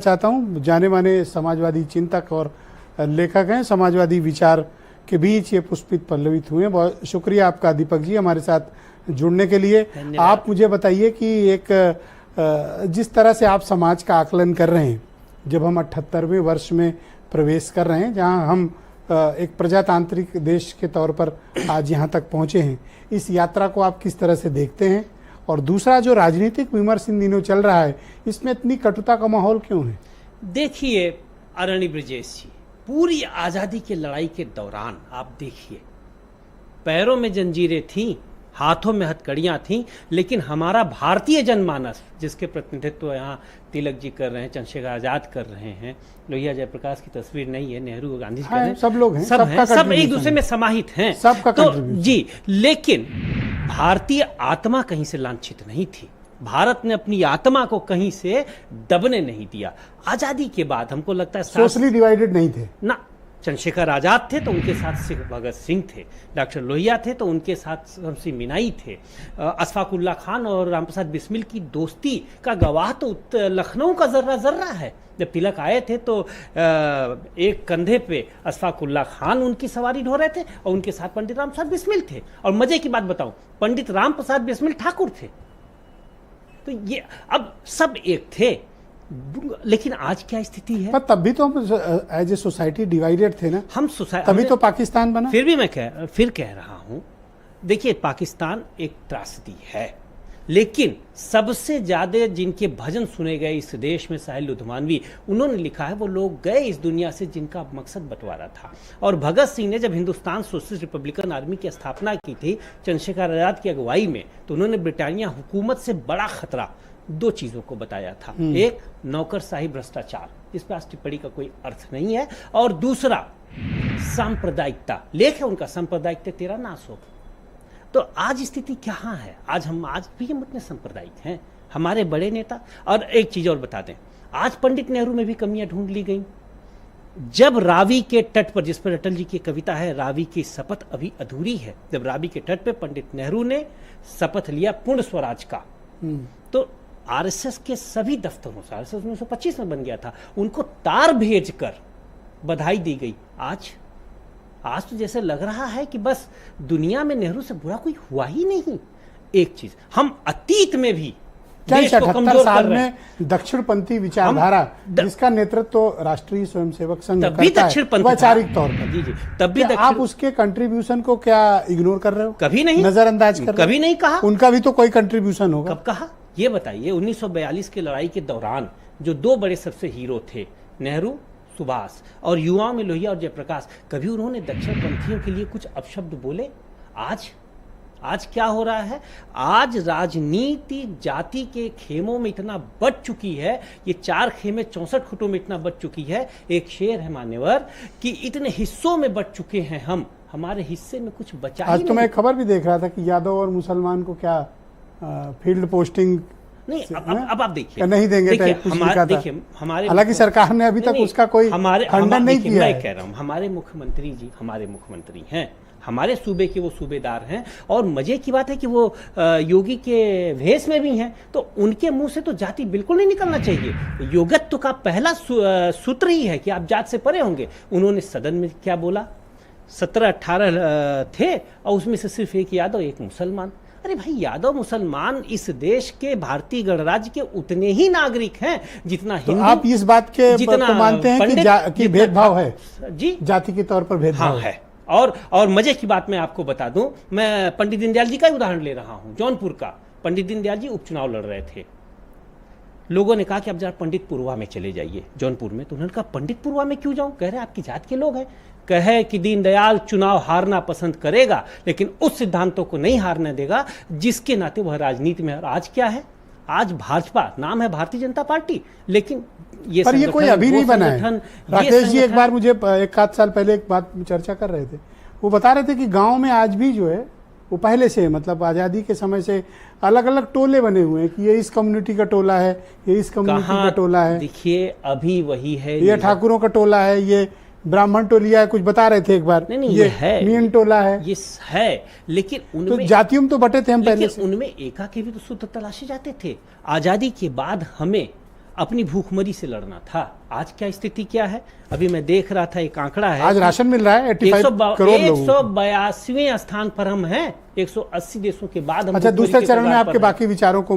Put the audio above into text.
चाहता हूं, जाने माने समाजवादी चिंतक और लेखक हैं, समाजवादी विचार के बीच ये पुष्पित पल्लवित हुए हैं। बहुत शुक्रिया आपका दीपक जी हमारे साथ जुड़ने के लिए। आप मुझे बताइए कि एक जिस तरह से आप समाज का आकलन कर रहे हैं, जब हम 78वें वर्ष में प्रवेश कर रहे हैं, जहां हम एक प्रजातांत्रिक देश के तौर पर आज यहाँ तक पहुँचे हैं, इस यात्रा को आप किस तरह से देखते हैं? और दूसरा, जो राजनीतिक विमर्श इन दिनों चल रहा है, इसमें इतनी कटुता का माहौल क्यों है? देखिए अरण्य ब्रिजेश जी, पूरी आज़ादी की लड़ाई के दौरान आप देखिए, पैरों में जंजीरें थीं, हाथों में हथकड़ियाँ थीं, लेकिन हमारा भारतीय जनमानस, जिसके प्रतिनिधित्व यहाँ तिलक जी कर रहे हैं, चंद्रशेखर आजाद कर रहे हैं, लोहिया जयप्रकाश की तस्वीर नहीं है, नेहरू गांधी जी कर रहे हैं, सब लोग हैं, सब एक दूसरे में समाहित हैं, सबका तो जी। लेकिन भारतीय आत्मा कहीं से लांछित नहीं थी। भारत ने अपनी आत्मा को कहीं से दबने नहीं दिया। आजादी के बाद हमको लगता है सोशली डिवाइडेड नहीं थे ना। चंद्रशेखर आजाद थे तो उनके साथ भगत सिंह थे, डॉक्टर लोहिया थे तो उनके साथ शमसी मीनाई थे, अशफाक उल्लाह खान और रामप्रसाद बिस्मिल की दोस्ती का गवाह तो लखनऊ का जर्रा जर्रा है। जब तिलक आए थे तो एक कंधे पे अशफाक उल्लाह खान उनकी सवारी ढो रहे थे और उनके साथ पंडित रामप्रसाद बिस्मिल थे। और मजे की बात बताऊं, पंडित रामप्रसाद बिस्मिल ठाकुर थे। तो ये अब सब एक थे। लेकिन आज क्या स्थिति है? पर तब भी तो हम एज ए सोसाइटी डिवाइडेड थे ना। हम तभी तो पाकिस्तान बना। फिर भी मैं कह रहा हूं, देखिए पाकिस्तान एक त्रासदी है, लेकिन सबसे ज्यादा जिनके भजन सुने गए इस देश में साहिल लुधियानवी, उन्होंने लिखा है वो लोग गए इस दुनिया से जिनका मकसद बंटवारा था। और भगत सिंह ने जब हिंदुस्तान सोशलिस्ट रिपब्लिकन आर्मी की स्थापना की थी चंद्रशेखर आजाद की अगुवाई में, तो उन्होंने ब्रिटानिया हुकूमत से बड़ा खतरा दो चीजों को बताया था। एक, नौकरशाही भ्रष्टाचार, इस पर आज टिप्पणी का कोई अर्थ नहीं है। और दूसरा, सांप्रदायिकता। लेख है उनका, सांप्रदायिकता तेरा नाश हो। तो आज स्थिति कहाँ है? आज भी हम उतने सांप्रदायिक हैं, हमारे बड़े नेता। और एक चीज और बता दें, आज पंडित नेहरू में भी कमियां ढूंढ ली गई। जब रावी के तट पर, जिस पर अटल जी की कविता है, रावी की शपथ अभी अधूरी है, जब रावी के तट पर पंडित नेहरू ने शपथ लिया पूर्ण स्वराज का, तो आरएसएस के सभी दफ्तरों से, आरएसएस 1925 में बन गया था, उनको तार भेजकर बधाई दी गई। आज तो जैसे लग रहा है कि बस दुनिया में नेहरू से बुरा कोई हुआ ही नहीं। एक चीज, हम अतीत में भी देश को कमजोर साल कर रहे हैं। में दक्षिणपंथी विचारधारा जिसका नेतृत्व तो राष्ट्रीय स्वयंसेवक संघ तब भी दक्षिणपंथी वैचारिक तौर पर, जी, तब भी आप उसके कंट्रीब्यूशन को क्या इग्नोर कर रहे हो? कभी नहीं, नजरअंदाज कर? कभी नहीं कहा। उनका भी तो कोई कंट्रीब्यूशन होगा। कब कहा ये बताइए? 1942 की लड़ाई के दौरान जो दो बड़े सबसे हीरो थे, नेहरू, सुभाष, और युवाओं में लोहिया और जयप्रकाश, कभी उन्होंने दक्षिणपंथियों के लिए कुछ अपशब्द बोले? आज क्या हो रहा है? आज राजनीति जाति के खेमों में इतना बढ़ चुकी है, ये 4 खेमे 64 फुटों में इतना बढ़ चुकी है, एक शेर है मान्यवर, कि इतने हिस्सों में बढ़ चुके हैं हम, हमारे हिस्से में कुछ बचा ही नहीं। आज तो मैं एक खबर भी देख रहा था कि यादव और मुसलमान को क्या फील्ड पोस्टिंग नहीं, अब आप देखिए, नहीं देंगे। देखिए हमारे, हालांकि सरकार ने अभी तक उसका कोई खंडन नहीं किया है। मैं कह रहा हूं, हमारे मुख्यमंत्री हैं, हमारे सूबे के वो सूबेदार हैं, और मजे की बात है कि वो योगी के भेष में भी हैं, तो उनके मुंह से तो जाति बिल्कुल नहीं निकलना चाहिए। योगत्व का पहला सूत्र ही है कि आप जात से परे होंगे। उन्होंने सदन में क्या बोला? 17-18 थे और उसमें से सिर्फ एक यादव, एक मुसलमान। अरे भाई, यादव मुसलमान इस देश के भारतीय गणराज्य के उतने ही नागरिक हैं जितना हिंदू। आप इस बात के तो मानते हैं कि भेदभाव है? जी, जाति के तौर पर भेदभाव है। और मजे की बात मैं आपको बता दूं, मैं पंडित दीनदयाल जी का उदाहरण ले रहा हूं, जौनपुर का। पंडित दीनदयाल जी उपचुनाव लड़ रहे थे, लोगों ने कहा कि अब जरा पंडितपुरवा में चले जाइए, जौनपुर में। तो उन्होंने कहा पंडितपुरवा में क्यों जाऊं? कह रहे आपकी जात के लोग हैं। कहे कि दीनदयाल चुनाव हारना पसंद करेगा, लेकिन उस सिद्धांतों को नहीं हारने देगा जिसके नाते वह राजनीति में। और आज क्या है? आज भाजपा नाम है भारतीय जनता पार्टी, लेकिन ये कोई अभी नहीं बना है। राकेश जी एक बार मुझे 1-8 साल पहले एक बात चर्चा कर रहे थे, वो बता रहे थे कि गांव में आज भी जो है वो पहले से, मतलब आजादी के समय से अलग अलग टोले बने हुए हैं कि ये इस कम्युनिटी का टोला है, ये इस कम्युनिटी का टोला है। देखिए अभी वही है, ये ठाकुरों का टोला है, ये ब्राह्मण टोलिया है, कुछ बता रहे थे एक बार। नहीं, ये है मियन टोला है, ये है। लेकिन उनमें तो जातियों में तो बटे थे हम पहले से। उनमें एका के भी तो सूत्र तलाशे जाते थे। आजादी के बाद हमें अपनी भूखमरी से लड़ना था। आज क्या स्थिति क्या है? अभी मैं देख रहा था, एक आंकड़ा है, आज राशन मिल रहा है 85 करोड़ लोगों को। 182वें स्थान पर हम हैं 180 देशों के बाद। हम अच्छा, भूखमरी दूसरे के चरण में कगार आपके पर हैं। बाकी विचारों को